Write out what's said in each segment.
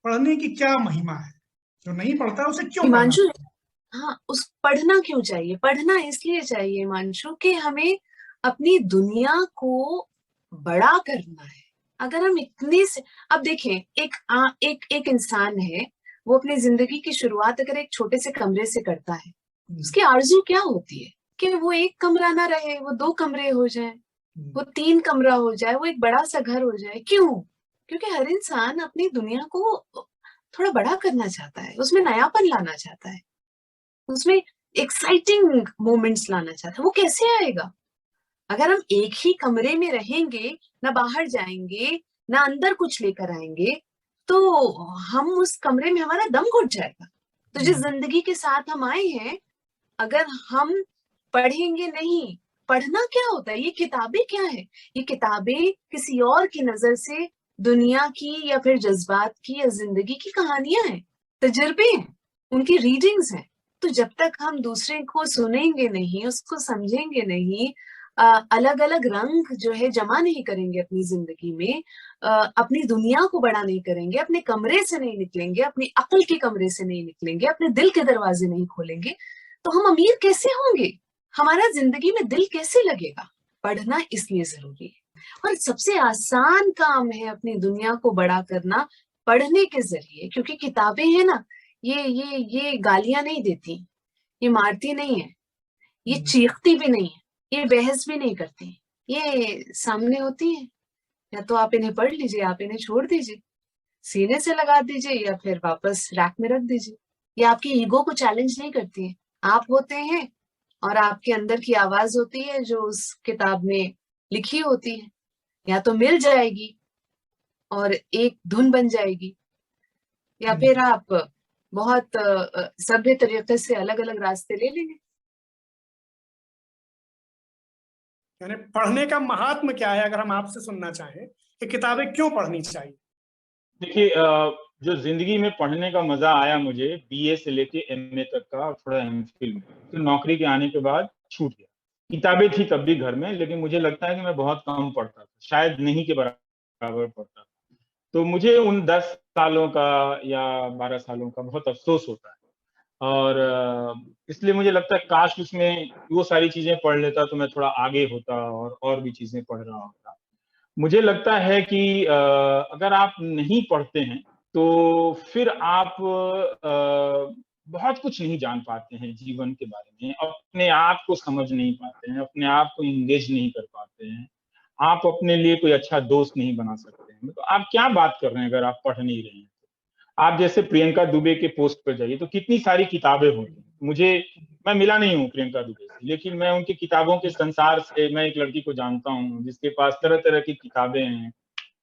पढ़ने की क्या महिमा है? जो नहीं पढ़ता उसे क्यों पढ़ना हिमांशु, चाहिए? हाँ, उस पढ़ना क्यों चाहिए? पढ़ना इसलिए चाहिए हिमांशु कि हमें अपनी दुनिया को बड़ा करना है। अगर हम इतने से, अब देखें, एक इंसान है, वो अपनी जिंदगी की शुरुआत अगर एक छोटे से कमरे से करता है, हम्म, उसकी आरज़ू क्या होती है? कि वो एक कमरा ना रहे, वो दो कमरे हो जाए, हम्म, वो तीन कमरा हो जाए, वो एक बड़ा सा घर हो जाए। क्यों? क्योंकि हर इंसान अपनी दुनिया को थोड़ा बड़ा करना चाहता है, उसमें नयापन लाना चाहता है, उसमें एक्साइटिंग मोमेंट्स लाना चाहता है। वो कैसे आएगा अगर हम एक ही कमरे में रहेंगे, ना बाहर जाएंगे, ना अंदर कुछ लेकर आएंगे? तो हम उस कमरे में, हमारा दम घुट जाएगा। तो जिस हम्म, जिंदगी के साथ हम आए हैं, अगर हम पढ़ेंगे नहीं, पढ़ना क्या होता है? ये किताबें क्या है? ये किताबें किसी और की नजर से दुनिया की या फिर जज्बात की या जिंदगी की कहानियां हैं, तजुर्बे हैं, उनकी रीडिंग्स हैं। तो जब तक हम दूसरे को सुनेंगे नहीं, उसको समझेंगे नहीं, अलग अलग रंग जो है जमा नहीं करेंगे अपनी जिंदगी में, अपनी दुनिया को बड़ा नहीं करेंगे, अपने कमरे से नहीं निकलेंगे, अपनी अक्ल के कमरे से नहीं निकलेंगे, अपने दिल के दरवाजे नहीं खोलेंगे, तो हम अमीर कैसे होंगे? हमारा जिंदगी में दिल कैसे लगेगा? पढ़ना इसलिए जरूरी है, और सबसे आसान काम है अपनी दुनिया को बड़ा करना, पढ़ने के जरिए। क्योंकि किताबें हैं ना, ये गालियां नहीं देती, ये मारती नहीं है, ये हम्म, चीखती भी नहीं है, ये बहस भी नहीं करती, ये सामने होती है। या तो आप इन्हें पढ़ लीजिए, आप इन्हें छोड़ दीजिए, सीने से लगा दीजिए, या फिर वापस रैक में रख दीजिए। ये आपकी ईगो को चैलेंज नहीं करती है। आप होते हैं, और आपके अंदर की आवाज होती है जो उस किताब में लिखी होती है। या तो मिल जाएगी और एक धुन बन जाएगी, या फिर हम्म। आप बहुत सभ्य तरीके से अलग अलग रास्ते ले लेंगे। यानी पढ़ने का महात्म क्या है, अगर हम आपसे सुनना चाहें कि किताबें क्यों पढ़नी चाहिए? देखिए, जो जिंदगी में पढ़ने का मजा आया मुझे बीए से लेके एमए तक का, और थोड़ा एमफिल में, तो नौकरी के आने के बाद छूट गया। किताबें थी तब भी घर में, लेकिन मुझे लगता है कि मैं बहुत कम पढ़ता था, शायद नहीं के बराबर पढ़ता था। तो मुझे उन 10 सालों का या 12 सालों का बहुत अफसोस होता है। और इसलिए मुझे लगता है काश उसमें वो सारी चीजें पढ़ लेता तो मैं थोड़ा आगे होता और भी चीजें पढ़ रहा होता। मुझे लगता है कि अगर आप नहीं पढ़ते हैं तो फिर आप बहुत कुछ नहीं जान पाते हैं जीवन के बारे में, अपने आप को समझ नहीं पाते हैं, अपने आप को इंगेज नहीं कर पाते हैं, आप अपने लिए कोई अच्छा दोस्त नहीं बना सकते हैं। तो आप क्या बात कर रहे हैं अगर आप पढ़ नहीं रहे हैं? आप जैसे प्रियंका दुबे के पोस्ट पर जाइए तो कितनी सारी किताबें होती हैं। मैं मिला नहीं हूँ प्रियंका दुबे से, लेकिन मैं उनकी किताबों के संसार से मैं एक लड़की को जानता हूँ जिसके पास तरह तरह की किताबें हैं,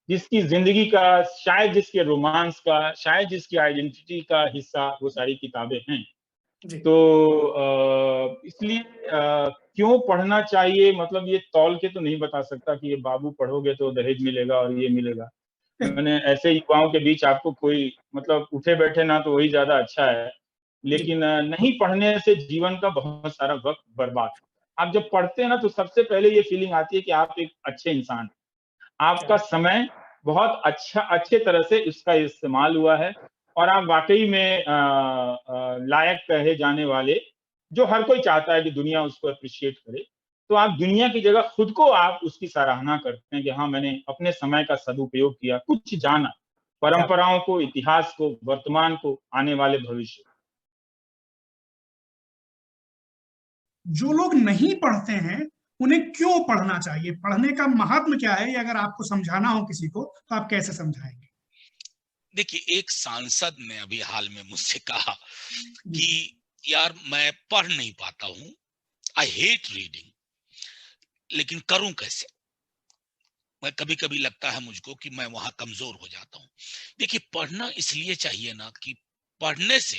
जिसकी जिंदगी का, शायद जिसके रोमांस का, शायद जिसकी आइडेंटिटी का हिस्सा वो सारी किताबें हैं। जी। तो इसलिए क्यों पढ़ना चाहिए, मतलब ये तौल के तो नहीं बता सकता कि ये बाबू पढ़ोगे तो दहेज मिलेगा और ये मिलेगा। मैंने ऐसे युवाओं के बीच आपको कोई मतलब उठे बैठे ना तो वही ज्यादा अच्छा है। जी। लेकिन नहीं पढ़ने से जीवन का बहुत सारा वक्त बर्बाद होता है। आप जब पढ़ते हैं ना तो सबसे पहले ये फीलिंग आती है कि आप एक अच्छे इंसान हैं। क्या? आपका समय बहुत अच्छे तरह से इसका इस्तेमाल हुआ है, और आप वाकई में लायक कहे जाने वाले, जो हर कोई चाहता है कि दुनिया उसको अप्रिशिएट करे। तो आप दुनिया की जगह खुद को आप उसकी सराहना करते हैं कि हाँ, मैंने अपने समय का सदुपयोग किया, कुछ जाना, क्या? परंपराओं को, इतिहास को, वर्तमान को, आने वाले भविष्य को। जो लोग नहीं पढ़ते हैं उन्हें क्यों पढ़ना चाहिए? पढ़ने का महात्म क्या है, ये अगर आपको समझाना हो किसी को तो आप कैसे समझाएंगे? देखिए, एक सांसद ने अभी हाल में मुझसे कहा जी। कि यार मैं पढ़ नहीं पाता हूं, आई हेट रीडिंग, लेकिन करूं कैसे? मैं कभी कभी लगता है मुझको कि मैं वहां कमजोर हो जाता हूं। देखिए, पढ़ना इसलिए चाहिए ना कि पढ़ने से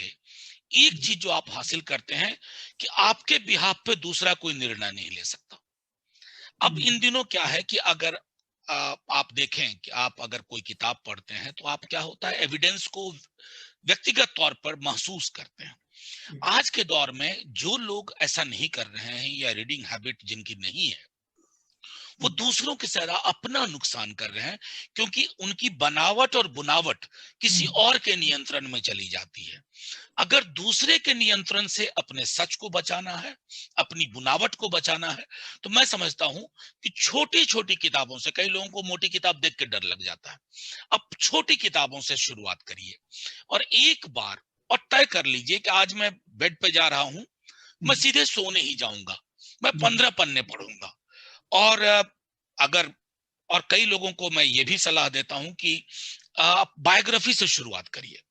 एक चीज जो आप हासिल करते हैं कि आपके बिहाफ पे दूसरा कोई निर्णय नहीं ले सकता। अब इन दिनों क्या है कि अगर आप देखें कि आप अगर कोई किताब पढ़ते हैं तो आप, क्या होता है, एविडेंस को व्यक्तिगत तौर पर महसूस करते हैं। आज के दौर में जो लोग ऐसा नहीं कर रहे हैं या रीडिंग हैबिट जिनकी नहीं है, वो दूसरों की तरह अपना नुकसान कर रहे हैं, क्योंकि उनकी बनावट और बुनावट किसी और के नियंत्रण में चली जाती है। अगर दूसरे के नियंत्रण से अपने सच को बचाना है, अपनी बुनावट को बचाना है, तो मैं समझता हूं कि छोटी छोटी किताबों से, कई लोगों को मोटी किताब देख के डर लग जाता है, अब छोटी किताबों से शुरुआत करिए और एक बार और तय कर लीजिए कि आज मैं बेड पे जा रहा हूं, मैं सीधे सोने ही जाऊंगा, मैं 15 पन्ने पढ़ूंगा। और अगर और कई लोगों को मैं ये भी सलाह देता हूं कि आप बायोग्राफी से शुरुआत करिए।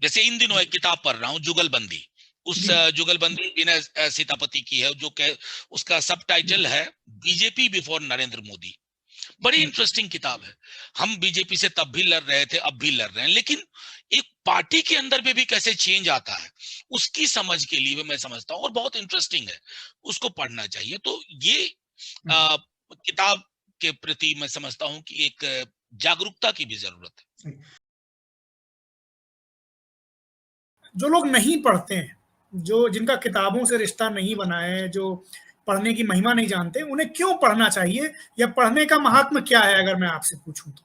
जैसे इन दिनों एक किताब पढ़ रहा हूं, जुगलबंदी। उस जुगलबंदी विनय सीतापति की है, जो उसका सब टाइटल है बीजेपी बिफोर नरेंद्र मोदी। बड़ी इंटरेस्टिंग किताब है। हम बीजेपी से तब भी लड़ रहे थे, अब भी लड़ रहे हैं, लेकिन एक पार्टी के अंदर में भी कैसे चेंज आता है उसकी समझ के लिए मैं समझता हूँ, और बहुत इंटरेस्टिंग है, उसको पढ़ना चाहिए। तो ये किताब के प्रति मैं समझता हूँ कि एक जागरूकता की भी जरूरत है। जो लोग नहीं पढ़ते हैं, जो जिनका किताबों से रिश्ता नहीं बना है, जो पढ़ने की महिमा नहीं जानते, उन्हें क्यों पढ़ना चाहिए, या पढ़ने का महात्मा क्या है, अगर मैं आपसे पूछूं तो?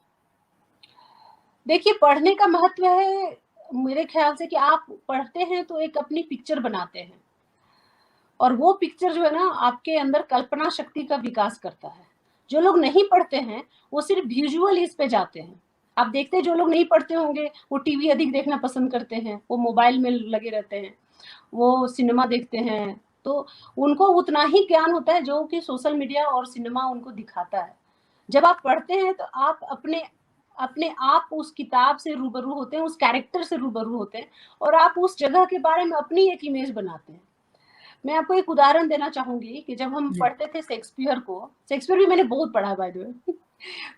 देखिए, पढ़ने का महत्व है मेरे ख्याल से कि आप पढ़ते हैं तो एक अपनी पिक्चर बनाते हैं, और वो पिक्चर जो है ना आपके अंदर कल्पना शक्ति का विकास करता है। जो लोग नहीं पढ़ते हैं वो सिर्फ विजुअल इस पे जाते हैं। आप देखते हैं जो लोग नहीं पढ़ते होंगे वो टीवी अधिक देखना पसंद करते हैं, वो मोबाइल में लगे रहते हैं, वो सिनेमा देखते हैं, तो उनको उतना ही ज्ञान होता है जो कि सोशल मीडिया और सिनेमा उनको दिखाता है। जब आप पढ़ते हैं तो आप अपने अपने आप उस किताब से रूबरू होते हैं, उस कैरेक्टर से रूबरू होते हैं, और आप उस जगह के बारे में अपनी एक इमेज बनाते हैं। मैं आपको एक उदाहरण देना चाहूंगी कि जब हम पढ़ते थे शेक्सपियर भी मैंने बहुत पढ़ा बाय द वे।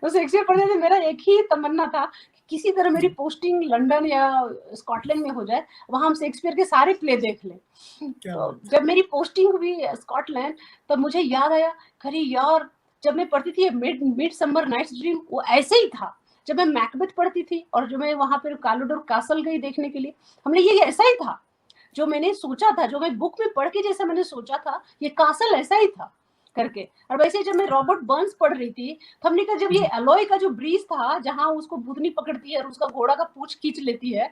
तो शेक्सपियर पढ़ने से मेरा एक ही तमन्ना था कि किसी तरह मेरी पोस्टिंग लंदन या स्कॉटलैंड में हो जाए, वहां हम शेक्सपियर के सारे प्ले देख लें। तो जब मेरी पोस्टिंग हुई स्कॉटलैंड, तब मुझे याद आया, अरे यार, जब मैं पढ़ती थी मिडसमर नाइट्स ड्रीम, वो ऐसे ही था। जब मैं मैकबेथ पढ़ती थी और जो मैं वहां पर कैलडोर कासल गई देखने के लिए, हमने ये ऐसा ही था जो मैंने सोचा था, जो मैं बुक में पढ़ के जैसा मैंने सोचा था, ये कासल ऐसा ही था करके। और वैसे जब मैं रॉबर्ट बर्न्स पढ़ रही थी तो हमने कहा, जब ये एलॉय का जो ब्रीज था जहां उसको भूतनी पकड़ती है और उसका घोड़ा का पूंछ खींच लेती है।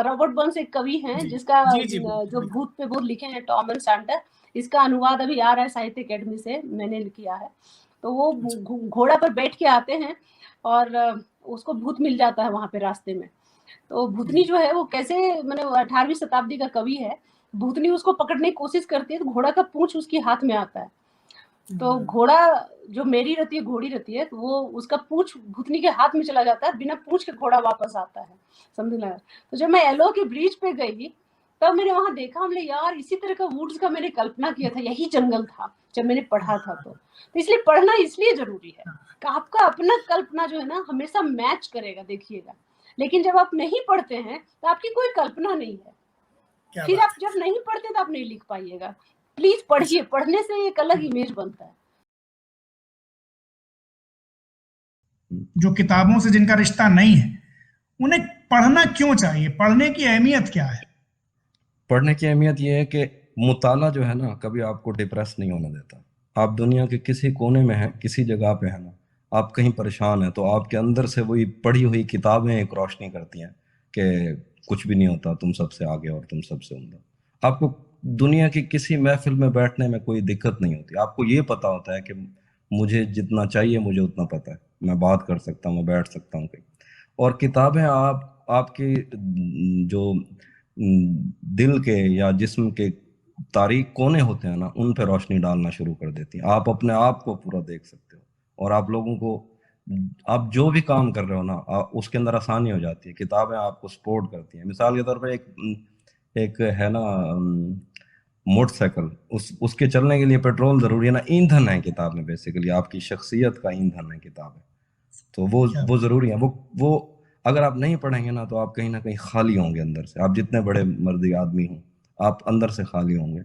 रॉबर्ट बर्न्स एक कवि हैं जिसका जो भूत पे बहुत लिखे हैं, टॉम एंड सैंटर। इसका अनुवाद अभी आ रहा है साहित्य अकेडमी से, मैंने किया है। तो वो घोड़ा पर बैठ के आते हैं और उसको भूत मिल जाता है वहां पे रास्ते में। तो भूतनी जो है वो कैसे, मैंने 18वीं शताब्दी का कवि है, भूतनी उसको पकड़ने की कोशिश करती है तो घोड़ा का पूंछ उसके हाथ में आता है। तो घोड़ा जो मेरी रहती है, घोड़ी रहती है, तो वो उसका पूंछ भूतनी के हाथ में चला जाता है, बिना पूंछ के घोड़ा वापस आता है, समझ लगा। तो जब मैं एलो के ब्रिज पे गई तब मैंने वहां देखा, हमने यार इसी तरह का वुड्स का मैंने कल्पना किया था, यही जंगल था जब मैंने पढ़ा था। तो इसलिए पढ़ना इसलिए जरूरी है कि आपका अपना कल्पना जो है ना हमेशा मैच करेगा, देखिएगा। लेकिन जब आप नहीं पढ़ते हैं तो आपकी कोई कल्पना नहीं है, फिर आप जब नहीं पढ़ते तो आप नहीं लिख पाइएगा। प्लीज पढ़िए, पढ़ने से एक अलग इमेज बनता है। जो किताबों से जिनका रिश्ता नहीं है, उन्हें पढ़ना क्यों चाहिए? पढ़ने की अहमियत क्या है? पढ़ने की अहमियत यह है कि मुताला जो है ना कभी आपको डिप्रेस नहीं होने देता। आप दुनिया के किसी कोने में हैं, किसी जगह पे है ना, आप कहीं परेशान हैं, तो आपके अंदर से वही पढ़ी हुई किताबें एक रोशनी करती हैं कि कुछ भी नहीं होता, तुम सबसे आगे और तुम सबसे उम्दा। आपको दुनिया की किसी महफिल में बैठने में कोई दिक्कत नहीं होती। आपको ये पता होता है कि मुझे जितना चाहिए मुझे उतना पता है, मैं बात कर सकता हूँ, मैं बैठ सकता हूँ कहीं। और किताबें आपकी जो दिल के या जिस्म के तारीख कोने होते हैं ना, उन पर रोशनी डालना शुरू कर देती हैं। आप अपने आप को पूरा देख सकते हो, और आप लोगों को, आप जो भी काम कर रहे हो ना, उसके अंदर आसानी हो जाती है। किताबें आपको सपोर्ट करती हैं। मिसाल के तौर पर एक है ना मोटरसाइकिल, उसके चलने के लिए पेट्रोल जरूरी है ना, ईंधन है किताब में, बेसिकली आपकी शख्सियत का ईंधन है किताब है। तो वो जरूरी है। वो अगर आप नहीं पढ़ेंगे ना तो आप कहीं ना कहीं खाली होंगे अंदर से। आप जितने बड़े मर्दी आदमी हो, आप अंदर से खाली होंगे।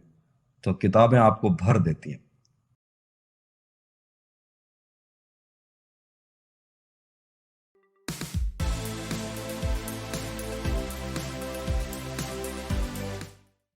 तो किताबें आपको भर देती हैं।